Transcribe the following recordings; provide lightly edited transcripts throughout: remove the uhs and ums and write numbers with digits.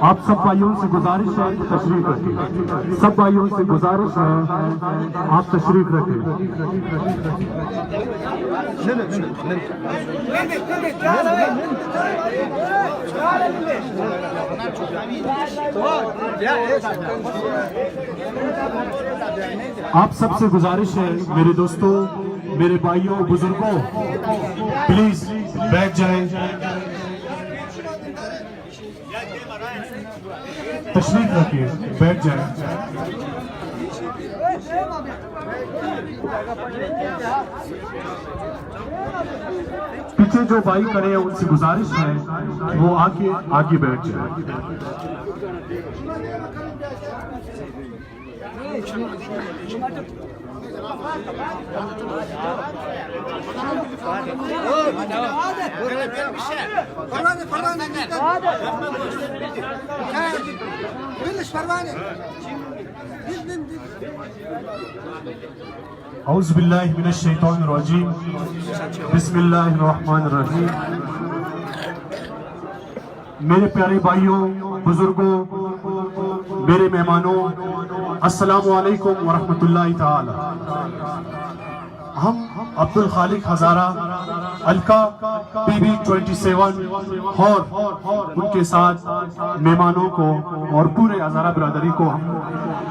آپ سب بھائیوں سے گزارش ہے کہ تشریف رکھیں، سب بھائیوں سے گزارش ہے آپ تشریف رکھیں۔ آپ سب سے گزارش ہے میرے دوستوں، میرے بھائیوں، بزرگوں، پلیز بیٹھ جائیں، تشریف رکھیے، بیٹھ جائیں۔ پیچھے جو بھائی کھڑے ہیں ان سے گزارش ہے وہ آگے بیٹھ جائیں۔ اعوذ باللہ من الشیطان الرجیم، بسم اللہ الرحمن الرحیم۔ میرے پیارے بھائیوں، بزرگوں، میرے مہمانوں، السلام علیکم ورحمۃ اللہ تعالی۔ ہم عبد الخالق ہزارہ الکا پی بی 27 اور ان کے ساتھ مہمانوں کو اور پورے ہزارہ برادری کو ہم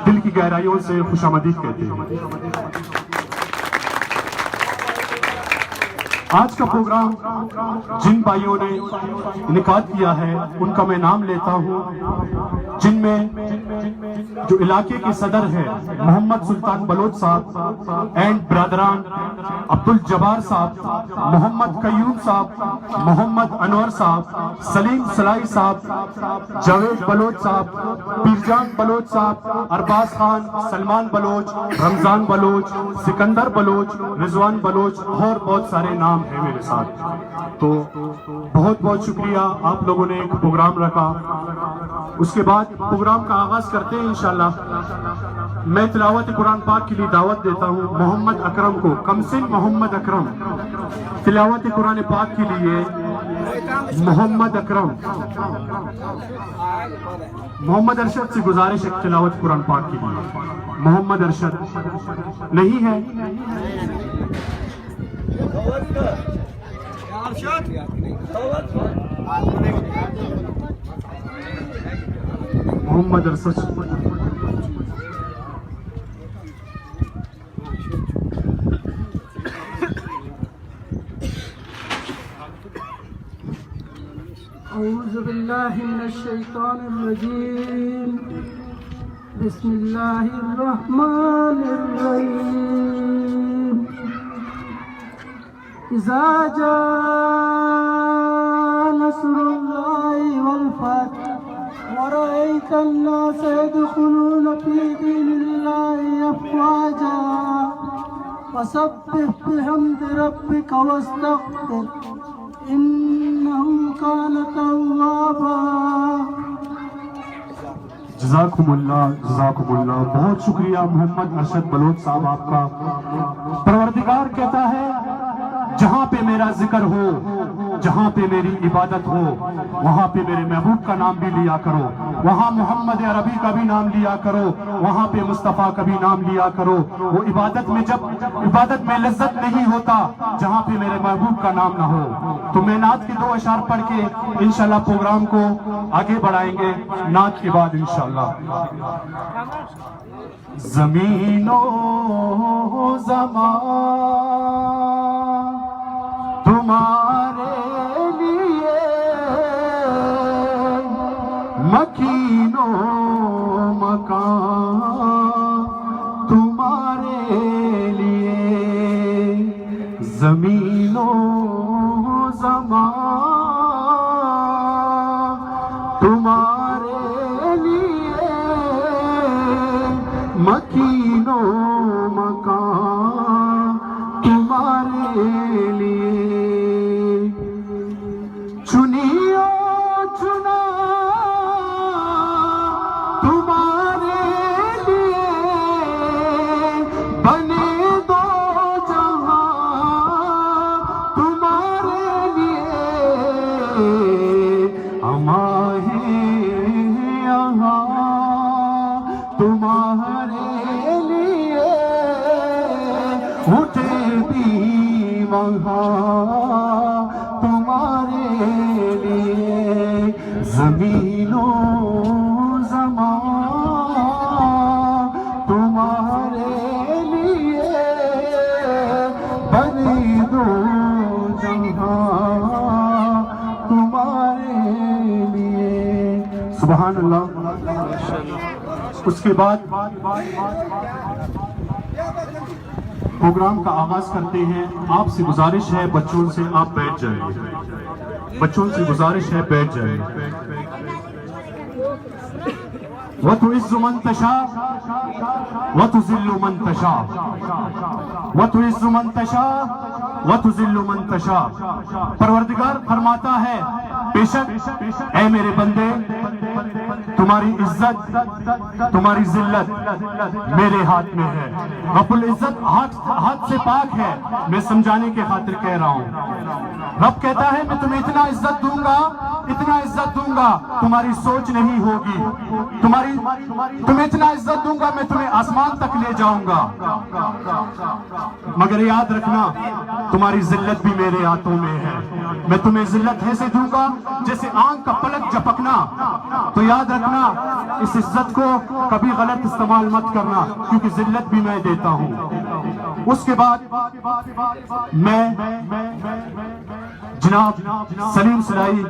دل کی گہرائیوں سے خوش آمدید کہتے ہیں۔ آج کا پروگرام جن بھائیوں نے انعقاد کیا ہے ان کا میں نام لیتا ہوں، جن میں جو علاقے کے صدر ہے محمد سلطان بلوچ صاحب اینڈ برادران، عبد الجبار صاحب، محمد قیوم صاحب، محمد انور صاحب، سلیم سلائی صاحب، جاوید بلوچ صاحب، پیرجان بلوچ صاحب، ارباز خان، سلمان بلوچ، رمضان بلوچ، سکندر بلوچ، رضوان بلوچ اور بہت سارے نام ہے میرے ساتھ۔ تو بہت بہت شکریہ، آپ لوگوں نے ایک پروگرام رکھا۔ اس کے بعد پروگرام کا آغاز کرتے ہیں انشاءاللہ۔ میں تلاوت قرآن پاک کے لیے دعوت دیتا ہوں محمد اکرم کو، کمسن محمد اکرم، تلاوت قرآن پاک کے لیے محمد اکرم۔ محمد ارشد سے گزارش ہے تلاوت قرآن پاک کے لیے۔ محمد ارشد نہیں ہے؟ محمد ارشد اعوذ باللہ من الشیطان الرجیم، بسم اللہ الرحمن الرحیم۔ اذا جاء نصر اللہ والفتح ورأيت الناس يدخلون في دين الله أفواجا فسبح بحمد ربك واستغفر إنه كان توابا۔ جزاکم اللہ، بہت شکریہ محمد ارشد بلوچ صاحب آپ کا۔ پروردگار کہتا ہے جہاں پہ میرا ذکر ہو، جہاں پہ میری عبادت ہو، وہاں پہ میرے محبوب کا نام بھی لیا کرو، وہاں محمد عربی کا بھی نام لیا کرو، وہاں پہ مصطفیٰ کا بھی نام لیا کرو۔ وہ عبادت میں جب عبادت میں لذت نہیں ہوتا جہاں پہ میرے محبوب کا نام نہ ہو۔ تو میں نعت کے 2 اشعار پڑھ کے انشاءاللہ پروگرام کو آگے بڑھائیں گے۔ نعت کے بعد انشاءاللہ زمین و زمان تمہارے لیے، مکین و مکان تمہارے لیے، زمین و زمان تمہارے لیے، مکین و مکان تمہارے لیے، چنی و چنا تمہارے لیے، بنے دو جہاں اٹھے بھی وہاں تمہارے لیے زمین و زمان تمہارے لیے بنی دو جہاں تمہارے لیے. سبحان اللہ. اس کے بعد پروگرام کا آغاز کرتے ہیں. آپ سے گزارش ہے بچوں سے آپ بیٹھ جائیں. بچوں سے گزارش ہے بیٹھ جائیں. وَتُعِزُّ مَن تَشَاءُ وَتُذِلُّ مَن تَشَاءُ وَتُعِزُّ مَن تَشَاءُ وَتُذِلُّ مَن تَشَاءُ. پروردگار فرماتا ہے بے شک اے میرے بندے تمہاری عزت تمہاری ذلت میرے ہاتھ میں ہے. رب العزت ہاتھ سے پاک ہے. میں سمجھانے کے خاطر کہہ رہا ہوں. رب کہتا ہے میں تمہیں اتنا عزت دوں گا اتنا عزت دوں گا تمہاری سوچ نہیں ہوگی. تمہیں اتنا عزت دوں گا میں تمہیں آسمان تک لے جاؤں گا. مگر یاد رکھنا تمہاری ذلت بھی میرے ہاتھوں میں ہے. میں تمہیں ذلت ایسے دوں گا جیسے آنکھ کا پلک جھپکنا. تو یاد رکھنا اس عزت کو کبھی غلط استعمال مت کرنا کیونکہ ذلت بھی میں دیتا ہوں. اس کے بعد میں جناب سلیم سلائی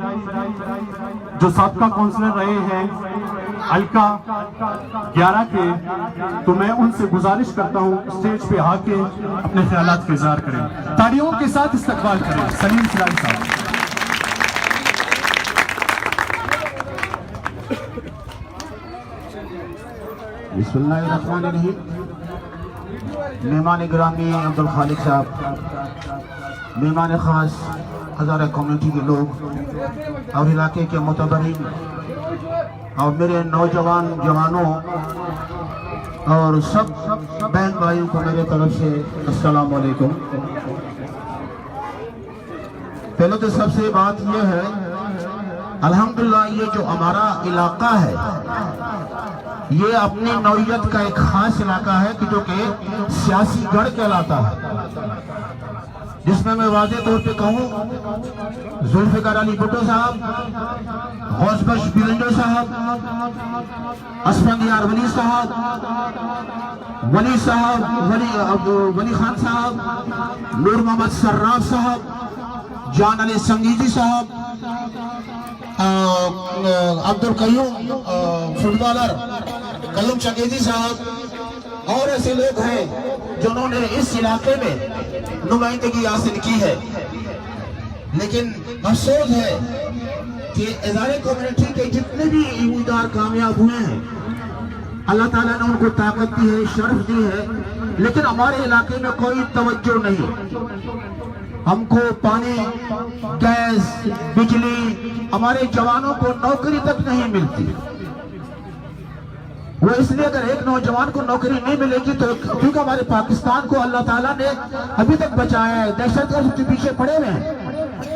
جو سابقہ کونسلر رہے ہیں حلقہ 11 کے, تو میں ان سے گزارش کرتا ہوں اسٹیج پہ آ کے اپنے خیالات کا اظہار کریں. تاڑیوں کے ساتھ استقبال کریں سلیم سلائی صاحب. بسم اللہ الرحمن الرحیم. مہمان گرامی عبدالخالق صاحب, مہمان خاص ہزارہ کمیونٹی کے لوگ اور علاقے کے معتبرین اور میرے نوجوان جوانوں اور سب بہن بھائیوں کو میرے طرف سے السلام علیکم. پہلے تو سب سے بات یہ ہے الحمدللہ یہ جو ہمارا علاقہ ہے یہ اپنی نوعیت کا ایک خاص علاقہ ہے کہ جو کہ سیاسی گڑھ کہلاتا ہے, جس میں واضح طور پہ کہوں ذوالفقار علی بھٹو صاحب, غوث بخش بیلنجو صاحب, اسفندیار ولی صاحب, ولی صاحب ولی خان صاحب, نور محمد سراف صاحب, جان علی سنگیزی صاحب, عبد القیوم فٹ بالر قیوم چنگیزی صاحب اور ایسے لوگ ہیں جنہوں نے اس علاقے میں نمائندگی حاصل کی ہے. لیکن افسوس ہے کہ ادارے کمیونٹی کے جتنے بھی امیدوار کامیاب ہوئے ہیں اللہ تعالیٰ نے ان کو طاقت دی ہے, شرف دی ہے, لیکن ہمارے علاقے میں کوئی توجہ نہیں. ہم کو پانی, گیس, بجلی, ہمارے جوانوں کو نوکری تک نہیں ملتی. وہ اس لیے اگر ایک نوجوان کو نوکری نہیں ملے گی تو کیونکہ ہمارے پاکستان کو اللہ تعالیٰ نے ابھی تک بچایا ہے. دہشت گرد کے پیچھے پڑے ہوئے ہیں.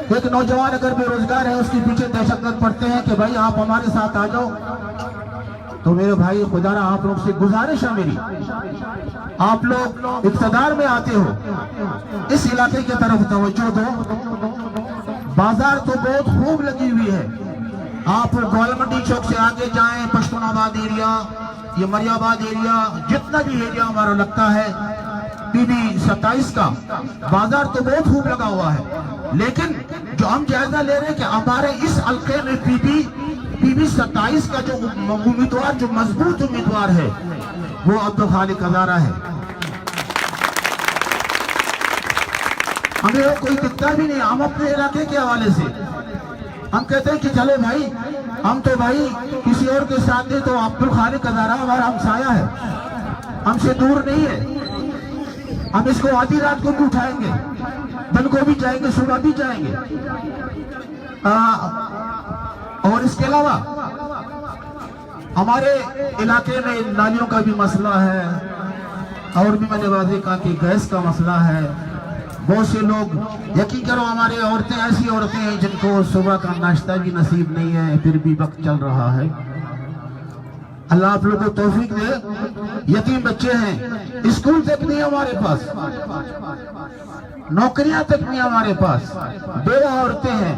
ایک نوجوان اگر بے روزگار ہے اس کے پیچھے دہشت گرد پڑتے ہیں کہ بھائی آپ ہمارے ساتھ آ جاؤ. تو میرے بھائی خدا را آپ لوگ سے گزارش ہے میری, آپ لوگ اقتدار میں آتے ہو اس علاقے کی طرف توجہ دو. بازار تو بہت خوب لگی ہوئی ہے. آپ گوال منڈی چوک سے آگے جائیں, پشتون آباد ایریا, یہ مری آباد ایریا, جتنا بھی ایریا ہمارا لگتا ہے پی بی 27 کا بازار تو بہت خوب لگا ہوا ہے. لیکن جو ہم جائزہ لے رہے ہیں کہ ہمارے اس حلقے میں پی بی 27 کا جو امیدوار, جو مضبوط امیدوار ہے وہ عبدالخالق ہزارہ ہے. ہمیں کوئی دکھتا بھی نہیں. ہم اپنے علاقے کے حوالے سے ہم کہتے ہیں کہ چلو بھائی ہم تو بھائی کسی اور کے ساتھ نہیں, تو عبدالخالق ہزارہ ہمارا ہمسایہ ہے, ہم سے دور نہیں ہے. ہم اس کو آدھی رات کو بھی اٹھائیں گے, دن کو بھی جائیں گے, صبح بھی جائیں گے. اور اس کے علاوہ ہمارے علاقے میں نالیوں کا بھی مسئلہ ہے, اور بھی میں نے واضح کہا کہ گیس کا مسئلہ ہے. بہت سے لوگ یقین کرو ہمارے عورتیں ایسی عورتیں ہیں جن کو صبح کا ناشتہ بھی نصیب نہیں ہے, پھر بھی وقت چل رہا ہے. اللہ آپ لوگوں کو توفیق دے. یتیم بچے ہیں, اسکول تک نہیں ہمارے پاس, نوکریاں تک نہیں ہمارے پاس, بیوہ عورتیں ہیں,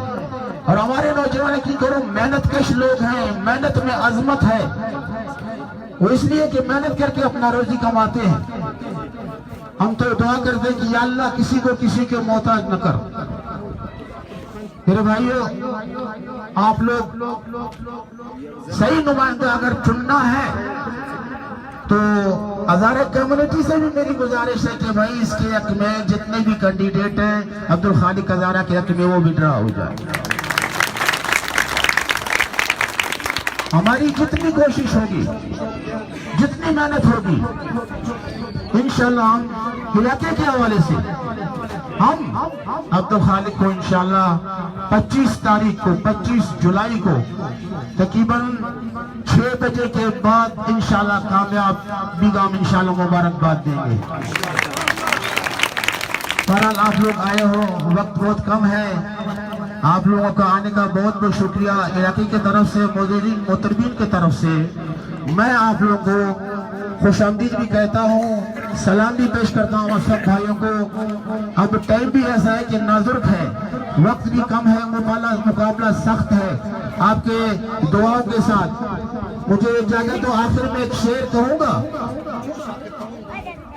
اور ہمارے نوجوان کی کرو محنت کش لوگ ہیں, محنت میں عظمت ہے. وہ اس لیے کہ محنت کر کے اپنا روزی کماتے ہیں. ہم تو دعا کرتے ہیں کہ یا اللہ کسی کو کسی کے محتاج نہ کر. میرے بھائیو, آپ لوگ صحیح نمائندہ اگر چننا ہے تو ہزارہ کمیونٹی سے بھی میری گزارش ہے کہ بھائی اس کے حق میں جتنے بھی کینڈیڈیٹ ہیں عبدالخالق ہزارہ کے حق میں وہ وڈرا ہو جائے. ہماری جتنی کوشش ہوگی, جتنی محنت ہوگی, انشاءاللہ ہم علاقے کے حوالے سے ہم عبدالخالق کو انشاءاللہ 25 تاریخ کو 25 جولائی کو تقریباً 6 بجے کے بعد انشاءاللہ کامیاب بیگم انشاءاللہ مبارکباد دیں گے. بہرحال آپ لوگ آئے ہو, وقت بہت کم ہے, آپ لوگوں کا آنے کا بہت بہت شکریہ. علاقے کی طرف سے, محترمین کی طرف سے میں آپ لوگوں کو خوش آمدید بھی کہتا ہوں, سلام بھی پیش کرتا ہوں اور سب بھائیوں کو. اب ٹائم بھی ایسا ہے کہ نازک ہے, وقت بھی کم ہے, مقابلہ سخت ہے. آپ کے دعاؤں کے ساتھ مجھے اجازت تو آخر میں ایک شعر کہوں گا.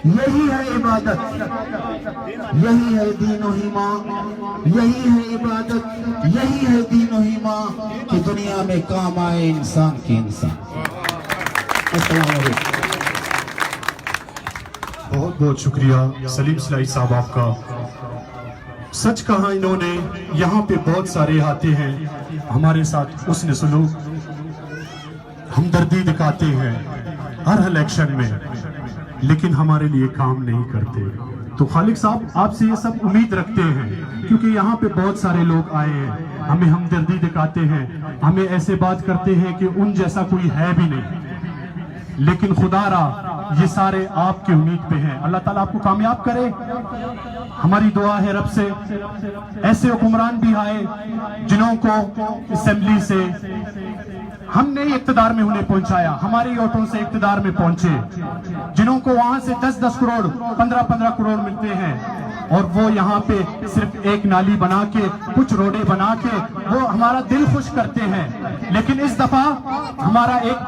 یہی ہے عبادت, یہی ہے دین و ایمان, یہی ہے عبادت, یہی ہے دین و ایمان کہ دنیا میں کام آئے انسان کے انسان. السلام علیکم. بہت بہت شکریہ سلیم سلائی صاحب آپ کا. سچ کہا انہوں نے, یہاں پہ بہت سارے آتے ہیں ہمارے ساتھ حسن سلوک, ہمدردی دکھاتے ہیں ہر الیکشن میں, لیکن ہمارے لیے کام نہیں کرتے. تو خالق صاحب آپ سے یہ سب امید رکھتے ہیں کیونکہ یہاں پہ بہت سارے لوگ آئے ہیں, ہمیں ہمدردی دکھاتے ہیں, ہمیں ایسے بات کرتے ہیں کہ ان جیسا کوئی ہے بھی نہیں, لیکن خدا را یہ سارے آپ کی امید پہ ہیں. اللہ تعالیٰ آپ کو کامیاب کرے. ہماری دعا ہے رب سے ایسے حکمران بھی آئے جنہوں کو اسمبلی سے ہم نے اقتدار میں انہیں پہنچایا, ہماری ووٹوں سے اقتدار میں پہنچے, جنہوں کو وہاں سے 10-10 کروڑ 15-15 کروڑ ملتے ہیں, اور وہ یہاں پہ صرف ایک نالی بنا کے, کچھ روڈیں بنا کے وہ ہمارا دل خوش کرتے ہیں. لیکن اس دفعہ ہمارا ایک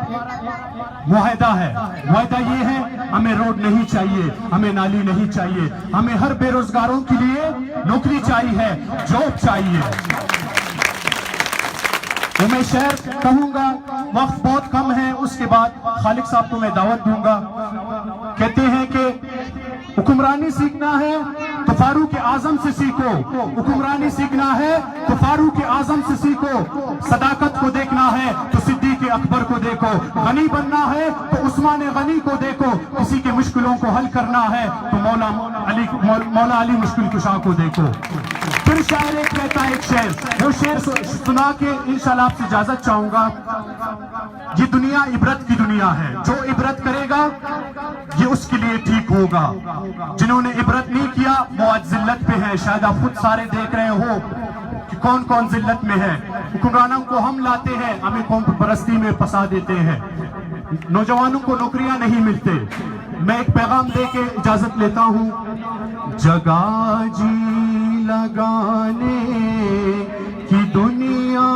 معاہدہ ہے, معاہدہ یہ ہے ہمیں روڈ نہیں چاہیے, ہمیں نالی نہیں چاہیے, ہمیں ہر بے روزگاروں کے لیے نوکری چاہیے, جاب چاہیے. تو میں شہر کہوں گا, وقت بہت کم ہے, اس کے بعد خالق صاحب کو میں دعوت دوں گا. کہتے ہیں کہ حکمرانی سیکھنا ہے تو فاروق اعظم سے سیکھو, حکمرانی سیکھنا ہے تو فاروق اعظم سے سیکھو, صداقت کو دیکھنا ہے تو صدیق اکبر کو دیکھو, غنی بننا ہے تو عثمان غنی کو دیکھو, کسی کے مشکلوں کو حل کرنا ہے تو مولا علی مشکل کشا کو دیکھو. پھر شاعر ایک کہتا ہے ایک شعر, وہ شعر سنا کے انشاءاللہ آپ سے اجازت چاہوں گا. یہ دنیا عبرت کی دنیا ہے, جو عبرت کرے گا یہ اس کے لیے ٹھیک ہوگا. جنہوں نے عبرت نہیں کیا وہ آج ذلت پہ ہیں. شاید آپ خود سارے دیکھ رہے ہو کہ کون کون ذلت میں ہے. حکمرانوں کو ہم لاتے ہیں, ہمیں قوم پرستی میں پھنسا دیتے ہیں, نوجوانوں کو نوکریاں نہیں ملتے. میں ایک پیغام دے کے اجازت لیتا ہوں. جگہ جی لگانے کی دنیا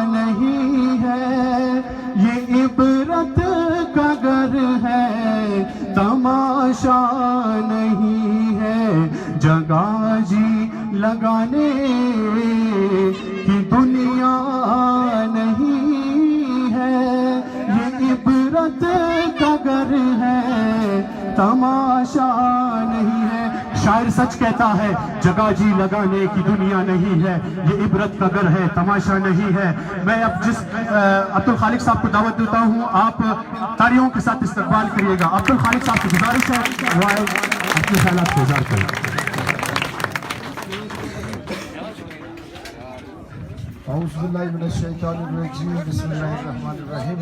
نہیں ہے, یہ عبرت کا گھر ہے, تماشا نہیں ہے. جگہ جی لگانے کی دنیا نہیں ہے, یہ عبرت کا گھر ہے, تماشا نہیں ہے. شاعر سچ کہتا ہے, جگہ جی لگانے کی دنیا نہیں ہے, یہ عبرت کا گھر ہے, تماشا نہیں ہے. میں اب جس عبدالخالق صاحب کو دعوت دیتا ہوں, آپ تالیوں کے ساتھ استقبال کریے گا. عبدالخالق صاحب کی گزارش ہے وہ اپنے خیالات کو اظہار کریں. اعوذ باللہ من الشیطان الرجیم, بسم اللہ الرحمن الرحیم.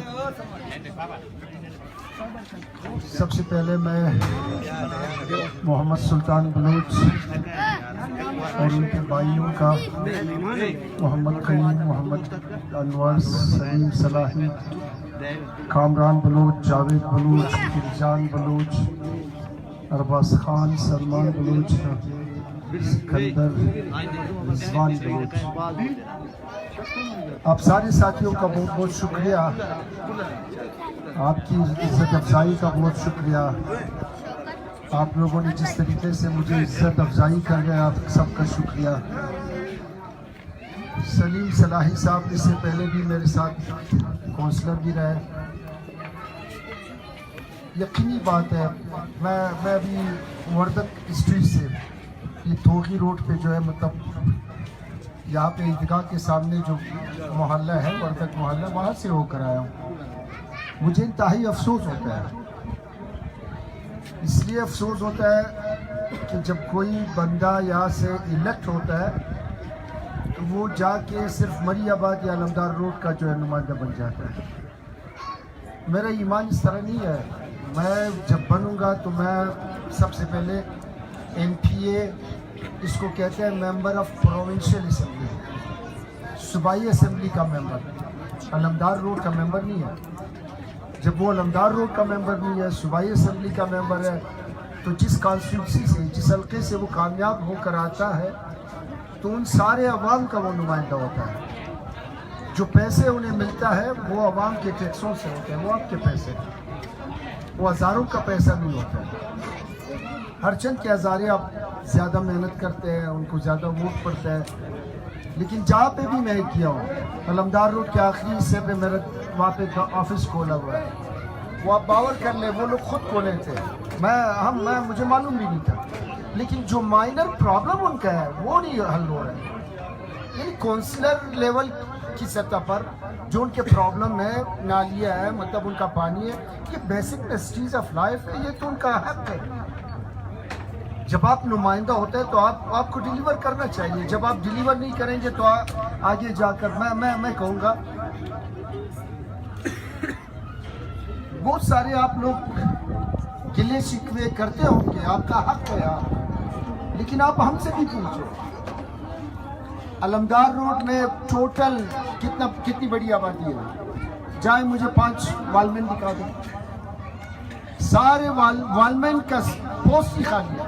سب سے پہلے میں محمد سلطان بلوچ اور ان کے بھائیوں کا, محمد کریم, محمد انور, سلیم صلاحی کامران بلوچ، جاوید بلوچ، فرجان بلوچ، ارباز خان، سلمان بلوچ، سکندر، رضوان بلوچ، آپ سارے ساتھیوں کا بہت بہت شکریہ، آپ کی عزت افزائی کا بہت شکریہ، آپ لوگوں نے جس طریقے سے مجھے عزت افزائی کر گئے، آپ سب کا شکریہ۔ سلیم صلاحی صاحب اس سے پہلے بھی میرے ساتھ کونسلر بھی رہے۔ یقینی بات ہے، میں ابھی وردک اسٹریٹ سے، یہ تھوگی روڈ پہ جو ہے، مطلب یہاں پہ عیدگاہ کے سامنے جو محلہ ہے، وردک محلہ، وہاں سے ہو کر آیا ہوں۔ مجھے انتہائی افسوس ہوتا ہے، اس لیے افسوس ہوتا ہے کہ جب کوئی بندہ یہاں سے الیکٹ ہوتا ہے تو وہ جا کے صرف مری آباد یا علمدار روڈ کا جو ہے نمائندہ بن جاتا ہے۔ میرا ایمان اس طرح نہیں ہے، میں جب بنوں گا تو میں سب سے پہلے ایم پی اے، اس کو کہتے ہیں ممبر آف پروونشل اسمبلی، صوبائی اسمبلی کا ممبر، علمدار روڈ کا ممبر نہیں ہے۔ جب وہ علمدار روڈ کا ممبر نہیں ہے، صوبائی اسمبلی کا ممبر ہے، تو جس کانسٹیٹیونسی سے، جس حلقے سے وہ کامیاب ہو کر آتا ہے، تو ان سارے عوام کا وہ نمائندہ ہوتا ہے۔ جو پیسے انہیں ملتا ہے وہ عوام کے ٹیکسوں سے ہوتے ہیں، وہ آپ کے پیسے، وہ ہزاروں کا پیسہ نہیں ہوتا ہے۔ ہر چند کے ہزارے آپ زیادہ محنت کرتے ہیں، ان کو زیادہ ووٹ پڑتا ہے، لیکن جہاں پہ بھی میں کیا ہوں، علمدار روڈ کے آخری حصے پہ میرا وہاں پہ آفس کھولا ہوا ہے، وہ آپ باور کر لیں، وہ لوگ خود کھولے تھے، مجھے معلوم بھی نہیں تھا، لیکن جو مائنر پرابلم ان کا ہے وہ نہیں حل ہو رہا ہے۔ یعنی کونسلر لیول کی سطح پر جو ان کے پرابلم ہے، نالیاں ہے، مطلب ان کا پانی ہے، یہ بیسک نیسیٹیز آف لائف ہے، یہ تو ان کا حق ہے۔ جب آپ نمائندہ ہوتے ہیں تو آپ کو ڈیلیور کرنا چاہیے، جب آپ ڈیلیور نہیں کریں گے تو آگے جا کر میں کہوں گا، بہت سارے آپ لوگ گلے شکوے کرتے ہوں گے، آپ کا حق ہے یار، لیکن آپ ہم سے بھی پوچھو، علمدار روڈ میں ٹوٹل کتنی بڑی آبادی ہے؟ جائیں مجھے 5 والمین دکھا دیں، سارے والمین کا پوسٹ ہی خالی ہے۔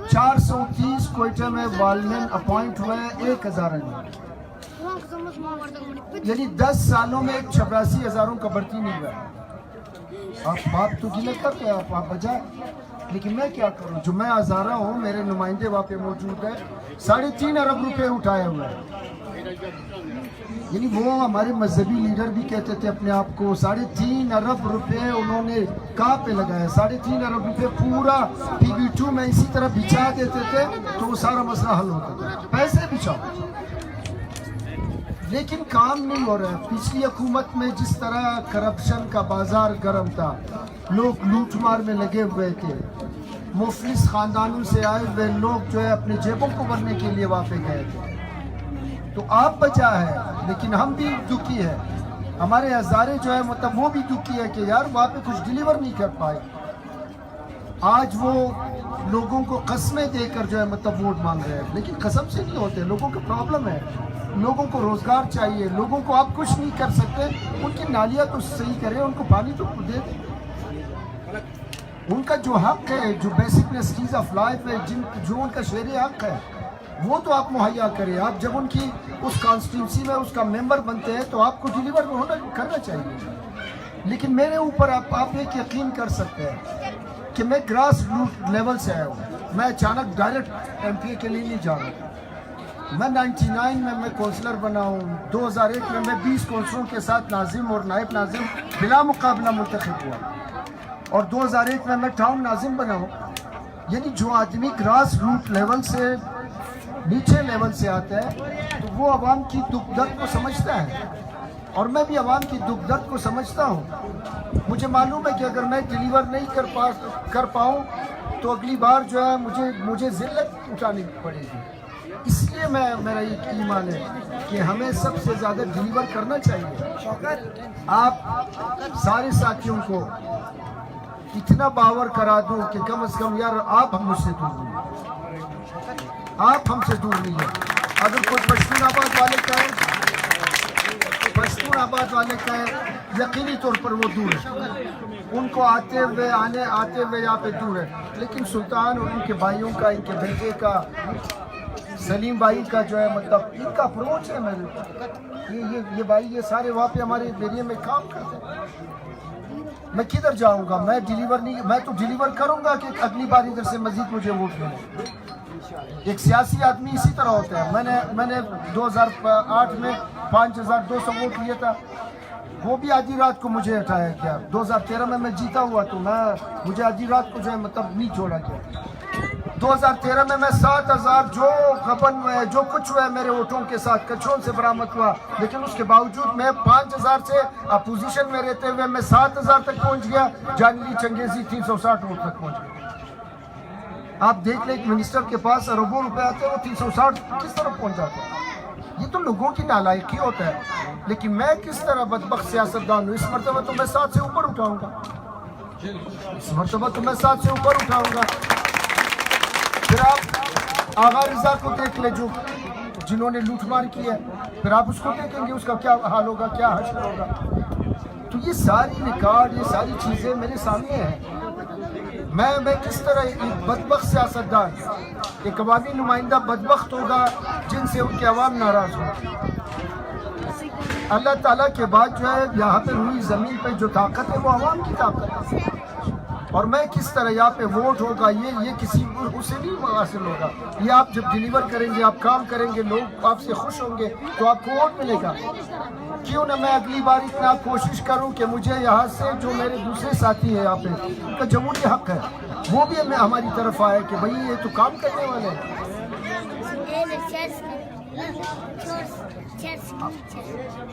430 کوئٹہ میں والمین اپوائنٹ ہوئے ہیں، 1000 نہیں، یعنی 10 سالوں میں 84,000 کا بھرتی نہیں ہوا۔ آپ بات تو گلے کرتے ہیں، آپ بجائے، لیکن میں کیا کروں؟ جو میں ہزارہ ہوں، میرے نمائندے وہاں پہ موجود ہیں، 3.5 ارب روپے اٹھائے ہوئے ہیں۔ یعنی وہ ہمارے مذہبی لیڈر بھی کہتے تھے اپنے آپ کو، 3.5 ارب روپے انہوں نے کہاں پہ لگایا؟ 3.5 ارب روپے پورا PB2 میں اسی طرح بچھا دیتے تھے تو وہ سارا مسئلہ حل ہوتا تھا، پیسے بچھاؤ، لیکن کام نہیں ہو رہا ہے۔ پچھلی حکومت میں جس طرح کرپشن کا بازار گرم تھا، لوگ لوٹ مار میں لگے ہوئے تھے، مفلس خاندانوں سے آئے ہوئے لوگ جو ہے اپنے جیبوں کو بھرنے کے لیے وہاں پہ گئے تھے، تو آپ بچا ہے، لیکن ہم بھی دکھی ہے، ہمارے ہزارے جو ہے مطلب وہ بھی دکھی ہے کہ یار وہاں پہ کچھ ڈیلیور نہیں کر پائے۔ آج وہ لوگوں کو قسمیں دے کر جو ہے مطلب ووٹ مانگ رہے ہیں، لیکن قسم سے نہیں ہوتے، لوگوں کا پرابلم ہے، لوگوں کو روزگار چاہیے، لوگوں کو آپ کچھ نہیں کر سکتے، ان کی نالیاں تو صحیح کریں، ان کو پانی تو دے دیں، ان کا جو حق ہے، جو بیسک نیسیٹیز آف لائف ہے، جو ان کا شہری حق ہے، وہ تو آپ مہیا کریں۔ آپ جب ان کی اس کانسٹیٹیونسی میں اس کا ممبر بنتے ہیں تو آپ کو ڈیلیور کرنا چاہیے، لیکن میرے اوپر آپ ایک یقین کر سکتے ہیں کہ میں گراس روٹ لیول سے آیا ہوں، میں اچانک ڈائریکٹ MP کے لیے نہیں جا رہا۔ میں 99 میں کونسلر بنا ہوں، 2001 میں 20 کونسلروں کے ساتھ ناظم اور نائب ناظم بلا مقابلہ منتخب ہوا، اور 2001 میں ٹاؤن ناظم بنا ہوں۔ یعنی جو آدمی گراس روٹ لیول سے، نیچے لیول سے آتا ہے تو وہ عوام کی دکھ درد کو سمجھتا ہے، اور میں بھی عوام کی دکھ درد کو سمجھتا ہوں۔ مجھے معلوم ہے کہ اگر میں ڈیلیور نہیں کر پاؤں تو اگلی بار جو ہے مجھے ذلت اٹھانی پڑے گی، اس لیے میرا یہ ایمان ہے کہ ہمیں سب سے زیادہ ڈیلیور کرنا چاہیے۔ آپ سارے ساتھیوں کو اتنا باور کرا دوں کہ کم از کم یار آپ ہم مجھ سے دور نہیں ہیں، آپ ہم سے دور نہیں ہیں۔ اگر کوئی پشتون آباد والے کہیں، پشتون اسلام آباد والے کا ہے یقینی طور پر وہ دور ہے، ان کو آتے ہوئے یہاں پہ دور ہے، لیکن سلطان اور ان کے بھائیوں کا، ان کے بیٹے کا، سلیم بھائی کا جو ہے مطلب ان کا اپروچ ہے، یہ بھائی یہ سارے وہاں پہ ہمارے ایریا میں کام کرتے ہیں. میں کدھر جاؤں گا؟ میں تو ڈیلیور کروں گا کہ اگلی بار ادھر سے مزید مجھے ووٹ ملے. ایک سیاسی آدمی اسی طرح ہوتا ہے. میں نے 2008 میں 5200 ووٹ لیا تھا، وہ بھی آدھی رات کو مجھے ہٹایا گیا. 2013 میں جیتا ہوا تو مجھے آدھی رات کو جو ہے مطلب نہیں چھوڑا گیا. 2013 میں 7000 جو غبن میں جو کچھ ہوا ہے میرے ووٹوں کے ساتھ کچھوں سے برآمد ہوا، لیکن اس کے باوجود میں 5000 سے اپوزیشن میں رہتے ہوئے میں 7000 تک پہنچ گیا. جانلی چنگیزی 360 ووٹ تک پہنچ گیا. آپ دیکھ لیں ایک منسٹر کے پاس اربوں روپے آتے ہیں، وہ 360 کس طرح پہنچ جاتا ہے؟ یہ تو لوگوں کی نالائقی ہوتا ہے. لیکن میں کس طرح بدبخت سیاستدان ہوں. اس مرتبہ تو میں 7 سے اوپر اٹھاؤں گا، اس مرتبہ تو میں 7 سے اوپر اٹھاؤں گا. پھر آپ آغا رضا کو دیکھ لیں جنہوں نے لوٹ مار کی ہے، پھر آپ اس کو دیکھیں گے اس کا کیا حال ہوگا، کیا حشر ہوگا. تو یہ ساری ریکارڈ، یہ ساری چیزیں میرے سامنے ہیں. میں کس طرح ایک بدبخت سیاستدان، ایک عوامی نمائندہ بدبخت ہوگا جن سے ان کے عوام ناراض ہوں. اللہ تعالیٰ کے بعد جو ہے یہاں پہ ہوئی زمین پہ جو طاقت ہے وہ عوام کی طاقت ہے. اور میں کس طرح یہاں پہ ووٹ ہوگا، یہ کسی اسے نہیں حاصل ہوگا. یہ آپ جب ڈیلیور کریں گے، آپ کام کریں گے، لوگ آپ سے خوش ہوں گے تو آپ کو ووٹ ملے گا. کیوں نہ میں اگلی بار اتنا کوشش کروں کہ مجھے یہاں سے جو میرے دوسرے ساتھی ہیں یہاں پہ، ان کا جمہوری حق ہے، وہ بھی ہماری طرف آئے کہ بھائی یہ تو کام کرنے والے ہیں.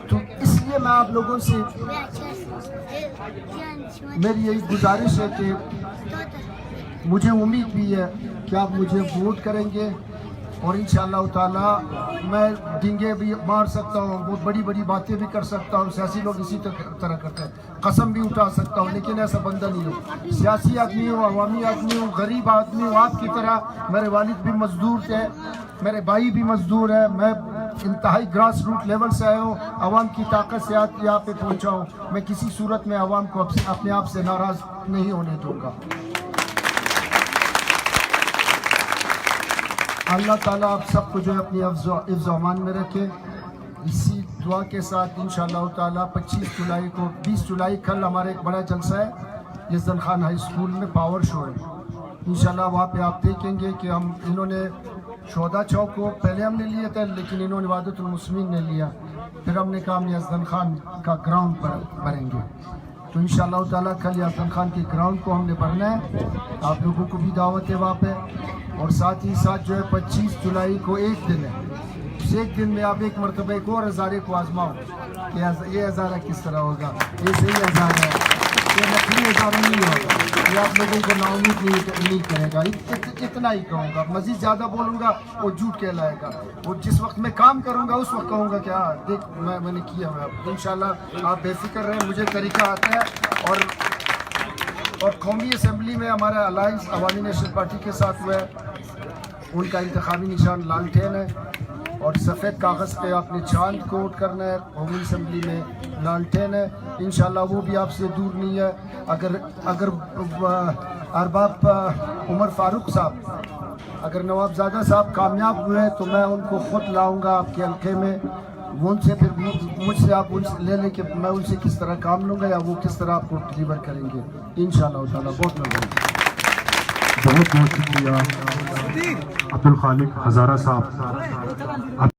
تو اس لیے میں آپ لوگوں سے میری یہی گزارش ہے کہ مجھے امید بھی ہے کہ آپ مجھے ووٹ کریں گے، اور انشاءاللہ تعالی میں ڈنگے بھی مار سکتا ہوں، بہت بڑی بڑی باتیں بھی کر سکتا ہوں. سیاسی لوگ اسی طرح کرتے ہیں، قسم بھی اٹھا سکتا ہوں، لیکن ایسا بندہ نہیں ہوں. سیاسی آدمی ہوں، عوامی آدمی ہوں، غریب آدمی ہوں. آپ کی طرح میرے والد بھی مزدور تھے، میرے بھائی بھی مزدور ہے. میں انتہائی گراس روٹ لیول سے آیا ہوں، عوام کی طاقت سے یہاں پہ پہنچا ہوں. میں کسی صورت میں عوام کو اپنے آپ سے ناراض نہیں ہونے دوں گا. اللہ تعالیٰ آپ سب کو جو ہے اپنی حفظ و امان میں رکھے. اسی دعا کے ساتھ انشاءاللہ تعالیٰ 20 جولائی کل ہمارا ایک بڑا جلسہ ہے یزدان خان ہائی اسکول میں، پاور شو ہے. انشاءاللہ وہاں پہ آپ دیکھیں گے کہ انہوں نے شہداء چوک کو پہلے ہم نے لیا تھا، لیکن انہوں نے وحدت المسلمین نے لیا. پھر ہم نے کہا ہم یزدان خان کا گراؤنڈ پر بھریں گے. تو انشاءاللہ تعالیٰ کل یزدان خان کے گراؤنڈ کو ہم نے بھرنا ہے. آپ لوگوں کو بھی دعوت ہے وہاں پہ. اور ساتھ ہی ساتھ جو ہے 25 جولائی کو ایک دن ہے، اس ایک دن میں آپ ایک مرتبہ ایک اور ہزارے کو آزماؤ کہ یہ ہزارہ کس طرح ہوگا. یہ صحیح ہزارہ ہے، یہ نقلی ہزارہ نہیں ہوگا. یہ آپ لوگوں کو نا امید نہیں کرے گا. اتنا ہی کہوں گا، مزید زیادہ بولوں گا وہ جھوٹ کہلائے گا. اور جس وقت میں کام کروں گا اس وقت کہوں گا کہ ہاں دیکھ میں نے کیا ہوا. انشاءاللہ آپ بے فکر رہیں، مجھے طریقہ آتا ہے. اور قومی اسمبلی میں ہمارا الائنس عوامی نیشنل پارٹی کے ساتھ ہوا ہے. ان کا انتخابی نشان لالٹین ہے، اور سفید کاغذ پہ آپ نے چاند کو ووٹ کرنا ہے. قومی اسمبلی میں لالٹین ہے. انشاءاللہ وہ بھی آپ سے دور نہیں ہے. اگر ارباب عمر فاروق صاحب، اگر نواب زادہ صاحب کامیاب ہوئے تو میں ان کو خود لاؤں گا آپ کے حلقے میں. وہ ان سے پھر مجھ سے آپ لے لیں کہ میں ان سے کس طرح کام لوں گا یا وہ کس طرح آپ کو ڈلیور کریں گے انشاءاللہ تعالیٰ. بہت بہت شکریہ عبد الخالق ہزارہ صاحب.